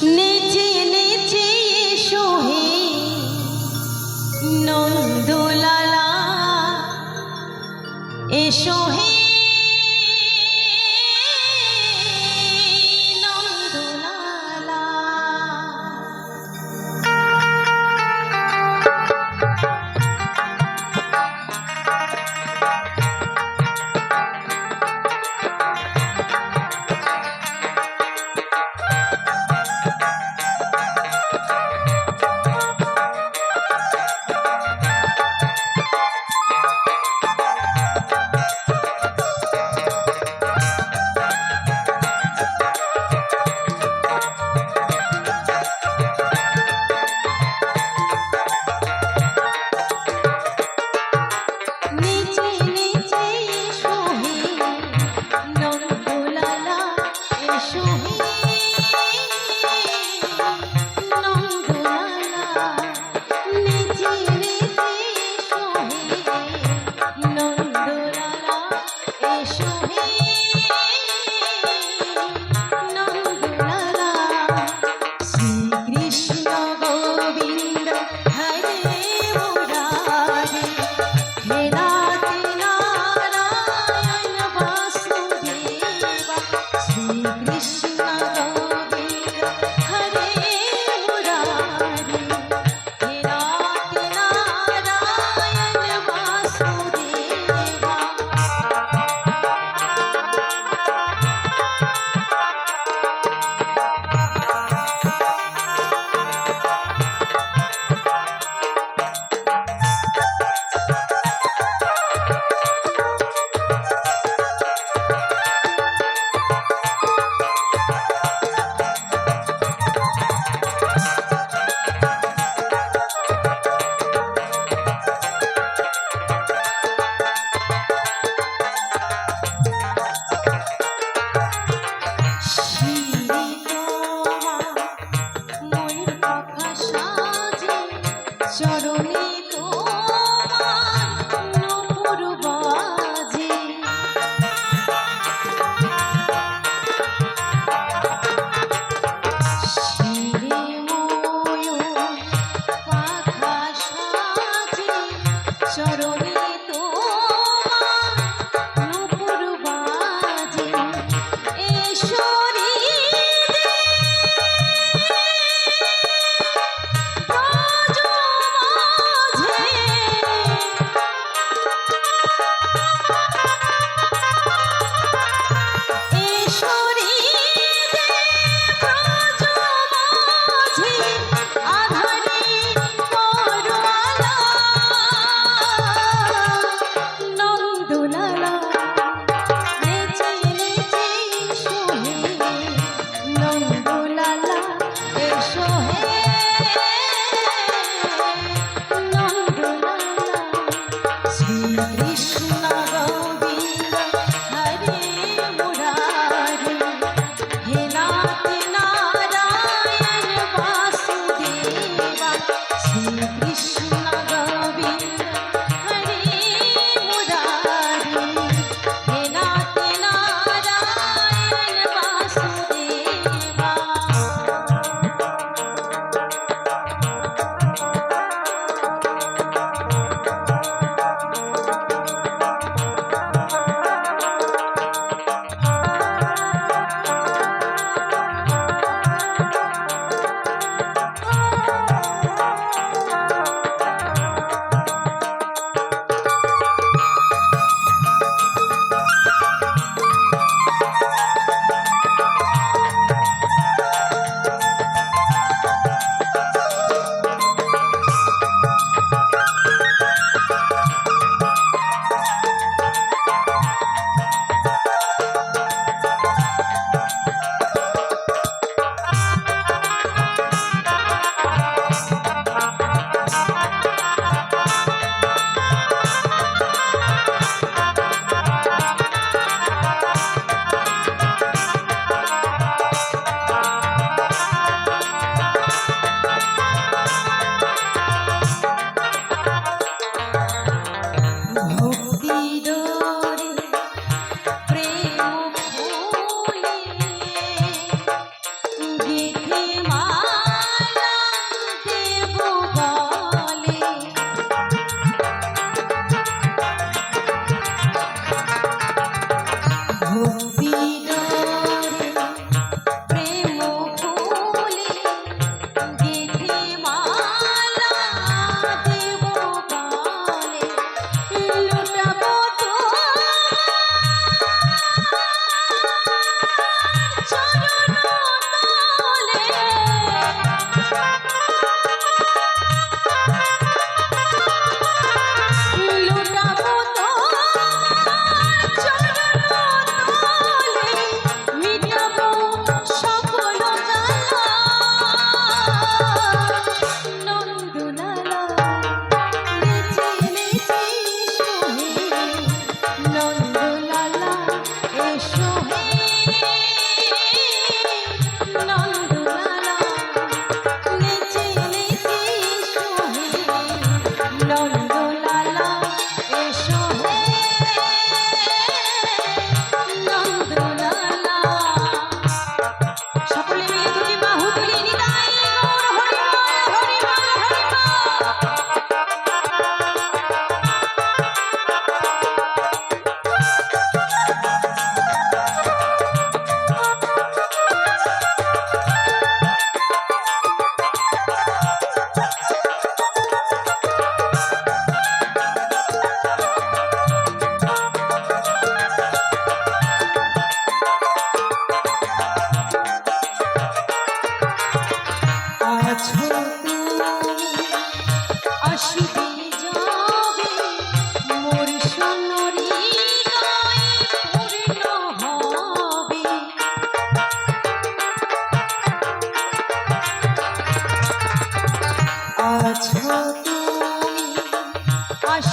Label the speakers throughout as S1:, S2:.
S1: নেচে নেচে এসো হে নন্দলালা, এসো হে নন্দলালা।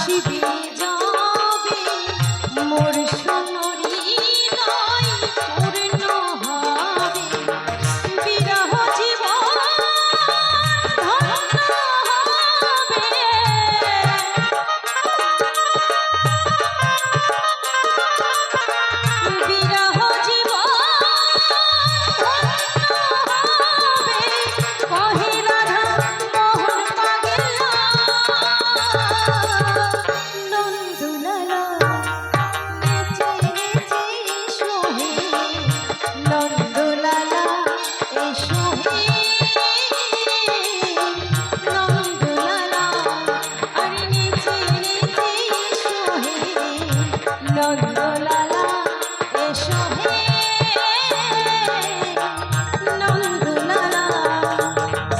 S1: আসিবে যাবে মোর সোনরি হৃদয় পূর্ণ হবে বিরহ জীবন ধন্য হবে বিরহ জীবন কহে রাধা মোহন পাগলা নন্দলালা নেচে নেচে সোহে নন্দলালা এসো হে নন্দলালা আরে নেচে নেচে সোহে নন্দলালা এসো হে নন্দলালা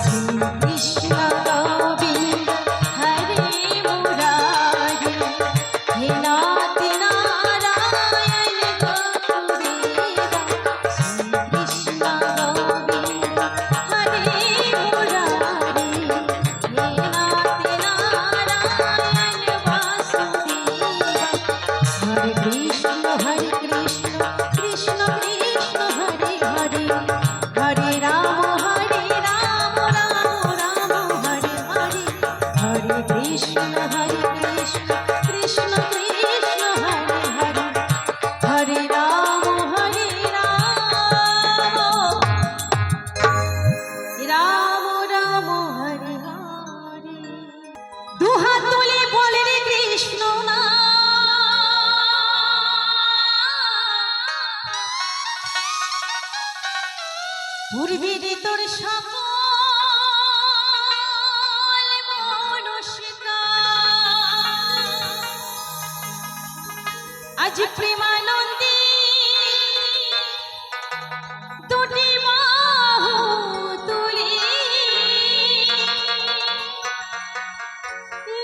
S1: শ্রীকৃষ্ণ গোবিন্দ হরে মুরারি হে নাথ নারায়ণ গৌরদেবা শ্রীকৃষ্ণ গোবিন্দ হরে মুরারি হে নাথ নারায়ণ বাসুদেবা হরে কৃষ্ণ কৃষ্ণ কৃষ্ণ হরে হরে হরে রাম রাম রাম হরে হরে হরে কৃষ্ণ কৃষ্ণ কৃষ্ণ হরে হরে হরে রাম রাম রাম হরে হরে দুহাত তুলে বলে রে কৃষ্ণ না পূর্বেরে তোর সকল মনস্কার আজ প্রেমানন্দে দুটি বাহু তুলে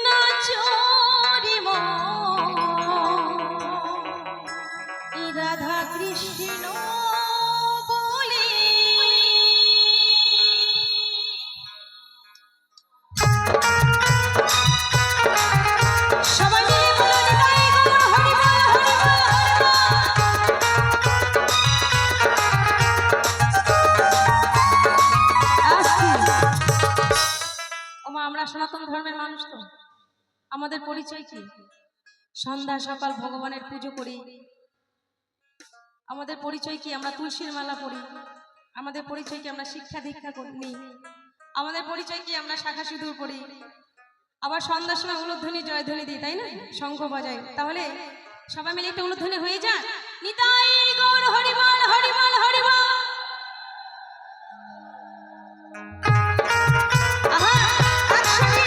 S1: নাচো রে মন রাধা কৃষ্ণ বলে সবাই মিলে বলো নিতাই গৌর হরি বল হরি বল ওমা আমরা সনাতন ধর্মের মানুষ তো আমাদের পরিচয় কি সন্ধ্যা সকাল ভগবানের পুজো করি আমাদের পরিচয় কি আমরা তুলসীর মালা পরি আমাদের পরিচয় কি আমরা শিক্ষা দীক্ষা নিই আমাদের পরিচয় কি আমরা শাখা সিঁদুর পরি আবার সন্ধ্যার সময় উলুধ্বনি জয়ধ্বনি দিই তাই না শঙ্খ বাজাই তাহলে সবাই মিলে একটা উলুধ্বনি হয়ে যাক নিতাই গৌর হরি বল হরি বল হরি বল আহা একসাথে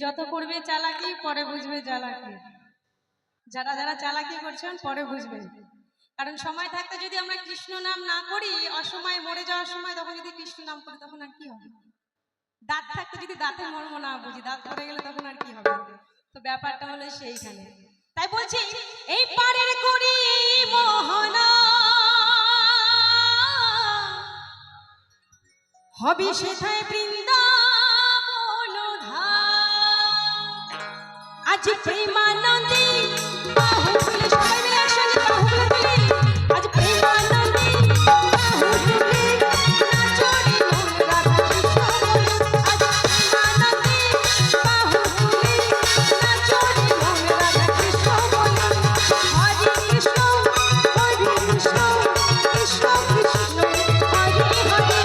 S1: যত করবে চালাকি পরে বুঝবে জ্বালাকি। যারা যারা চালাকি করছেন পরে বুঝবেন। কারণ সময় থাকতে যদি আমরা কৃষ্ণ নাম না করি, অসময়ে মরে যাওয়ার সময় তখন যদি কৃষ্ণ নাম করি তখন আর কি হবে? দাঁত থাকতে যদি দাঁতের মর্ম না বুঝি, দাঁত পড়ে গেলে তখন আর কি হবে? তো ব্যাপারটা হলো সেইখানে। তাই বলছি এই পারের করি মোহনা হবি সেথায় বৃন্দাবন ধাম। আজ প্রেমানন্দে বাহুগুলি সবাই মিলে একসঙ্গে বাহুগুলো তুলি। আজ প্রেমানন্দে বাহুগুলি নাচরে মন রাধা কৃষ্ণ বলে। আজ প্রেমানন্দে বাহুগুলি নাচরে মন রাধা কৃষ্ণ বলে। হরে কৃষ্ণ কৃষ্ণ কৃষ্ণ হরে হরে।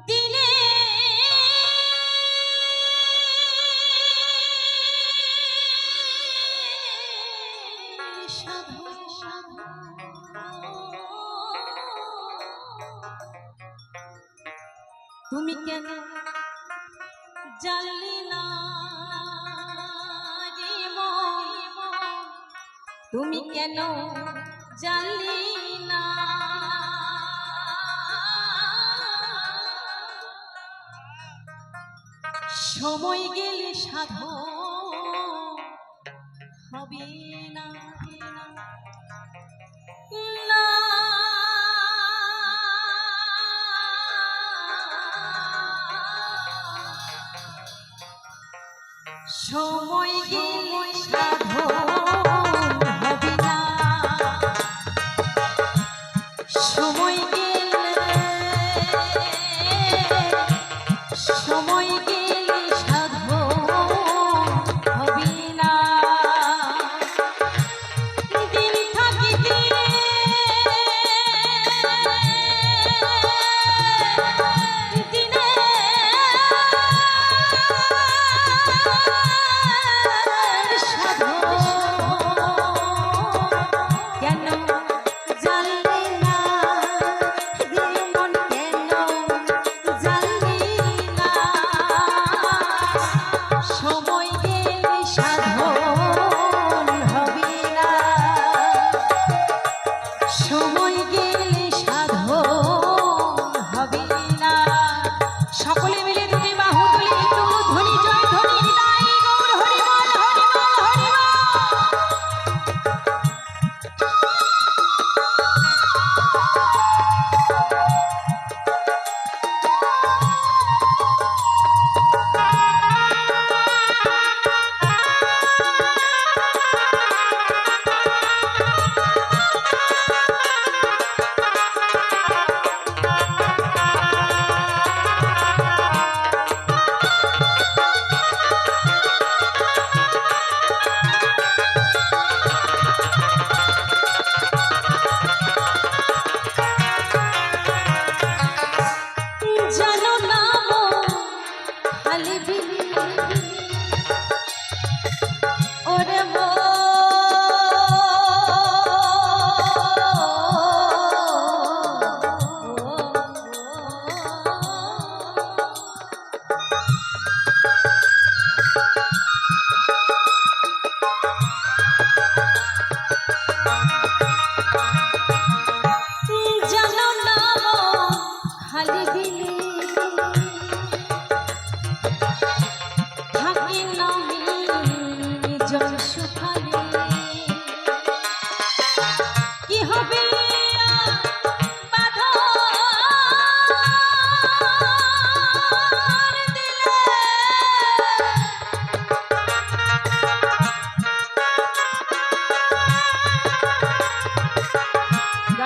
S1: দিনে তুমি কেন জানলি না রে মন, তুমি কেন জানলি না? সময় গেলে সাধন হবে না। না সময় গেলে সাধন হবে না। সময় গেলে সময় গেলে সাধন হবে না। দিন থাকিতে দিনে সাধন কেন জানলে না রে মন, কেন জানলি না? সময় গেলে সাধন হবে না। সময় গেলে সাধন হবে না। সকলে মিলে দুটি বাহু তুলে একটু ধ্বনি জয় ধ্বনি নিতাই গৌর হরি বল হরি বল হরি বল।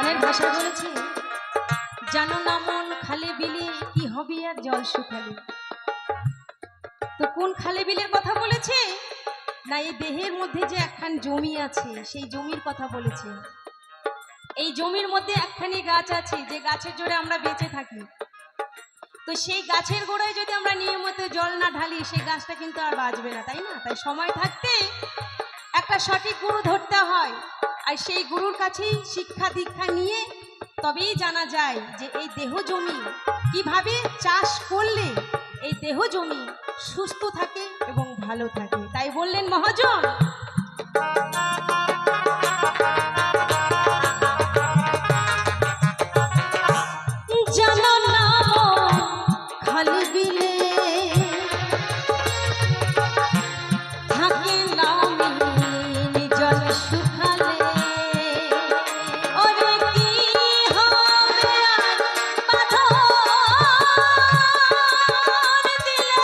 S1: গানের ভাষা বলেছে, জানো না মন খালে বিলে কি হবে আর জল শুকালে। তো কোন খালে বিলের কথা বলেছে না, এই দেহের মধ্যে যে একখান জমি আছে সেই জমির কথা বলেছে। এই জমির মধ্যে একখানি গাছ আছে, যে গাছের জোরে আমরা বেঁচে থাকি। তো সেই গাছের গোড়ায় যদি আমরা নিয়মিত জল না ঢালি, সেই গাছটা কিন্তু আর বাঁচবে না, তাই না? তাই সময় থাকতে একটা সঠিক গুরু ধরতে হয়, আর সেই গুরুর কাছেই শিক্ষা দীক্ষা নিয়ে তবেই জানা যায় যে এই দেহ জমি কিভাবে চাষ করলে এই দেহ জমি সুস্থ থাকে এবং ভালো থাকে। তাই বললেন মহাজন, জানো না খালি বিলে থাকে না জল শুকালে। ওরে কি হবে আর পাথর দিলে,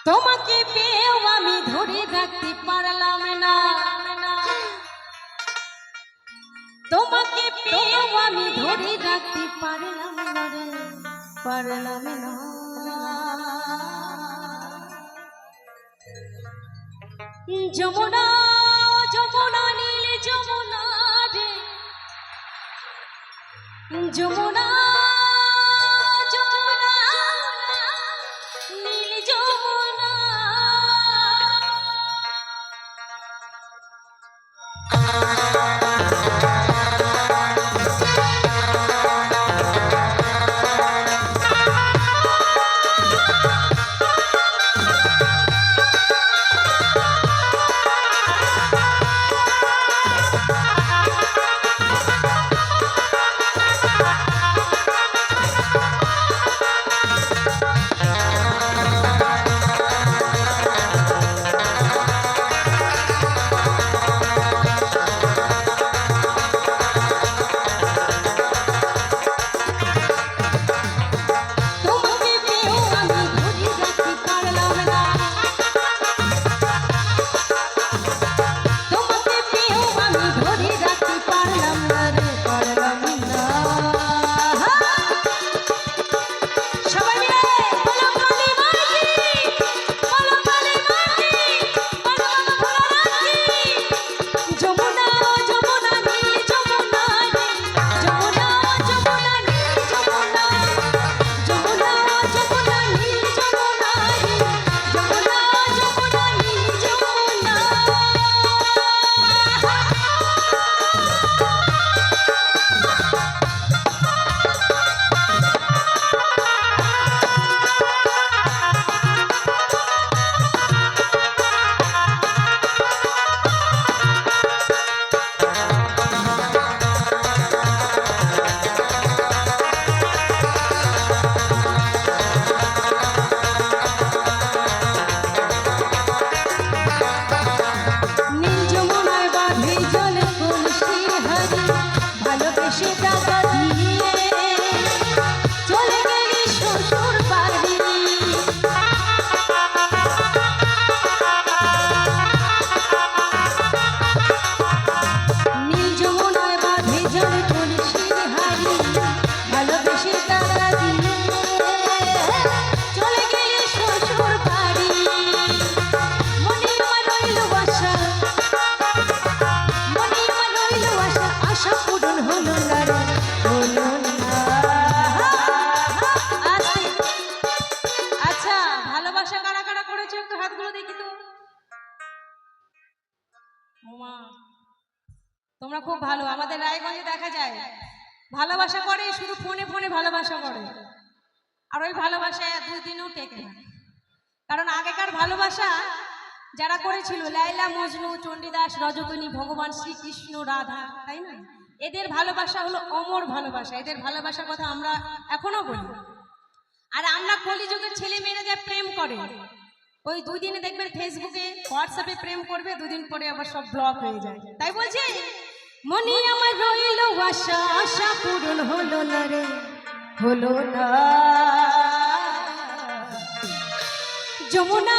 S1: তোমাকে পেয়েও আমি ধরে রাখতে পারলাম না, তোমাকে পেয়েও আমি ধরে রাখতে পারলাম না রে, পারলাম না। যমুনা যমুনা নীল যমুনা রে, যমুনা যমুনা নীল যমুনা। তোমরা খুব ভালো। আমাদের রায়গঞ্জে দেখা যায় ভালোবাসা করে, শুধু ফোনে ফোনে ভালোবাসা করে, আর ওই ভালোবাসা 2 দিনও টেকে না। কারণ আগেকার ভালোবাসা যারা করেছিল, লাইলা মজনু, চণ্ডীদাস, রজতনী, ভগবান শ্রীকৃষ্ণ, রাধা, তাই না? এদের ভালোবাসা হলো অমর ভালোবাসা। এদের ভালোবাসার কথা আমরা এখনো বলি। আর আমরা কলিযুগের ছেলে মেয়েরা যা প্রেম করে, ওই 2 দিনে দেখবেন ফেসবুকে হোয়াটসঅ্যাপে প্রেম করবে, 2 দিন পরে আবার সব ব্লক হয়ে যায়। তাই বলছি, মনে আমার রইল আশা, আশা পূরণ হলো না রে, হলো না। যমুনা